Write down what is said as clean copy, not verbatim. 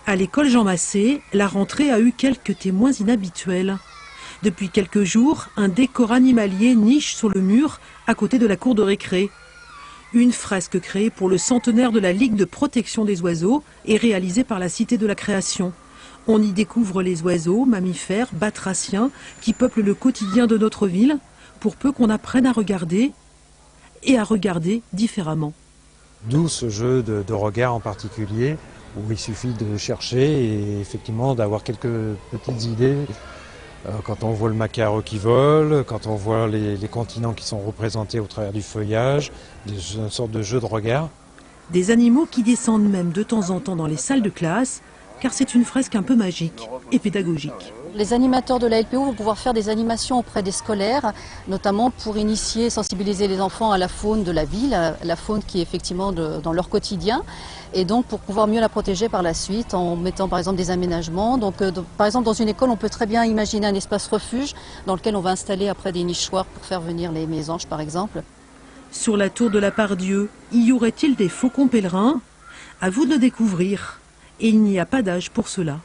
À l'école Jean Massé, la rentrée a eu quelques témoins inhabituels. Depuis quelques jours, un décor animalier niche sur le mur à côté de la cour de récré. Une fresque créée pour le centenaire de la Ligue de protection des oiseaux et réalisée par la Cité de la Création. On y découvre les oiseaux, mammifères, batraciens qui peuplent le quotidien de notre ville, pour peu qu'on apprenne à regarder et à regarder différemment. D'où ce jeu de regard en particulier, où il suffit de chercher et effectivement d'avoir quelques petites idées. Quand on voit le macaron qui vole, quand on voit les continents qui sont représentés au travers du feuillage, une sorte de jeu de regard. Des animaux qui descendent même de temps en temps dans les salles de classe, car c'est une fresque un peu magique et pédagogique. Les animateurs de la LPO vont pouvoir faire des animations auprès des scolaires, notamment pour initier, sensibiliser les enfants à la faune de la ville, la faune qui est effectivement dans leur quotidien, et donc pour pouvoir mieux la protéger par la suite en mettant par exemple des aménagements. Donc, par exemple dans une école on peut très bien imaginer un espace refuge dans lequel on va installer après des nichoirs pour faire venir les mésanges par exemple. Sur la tour de la Part-Dieu, y aurait-il des faucons pèlerins? À vous de le découvrir. Et il n'y a pas d'âge pour cela.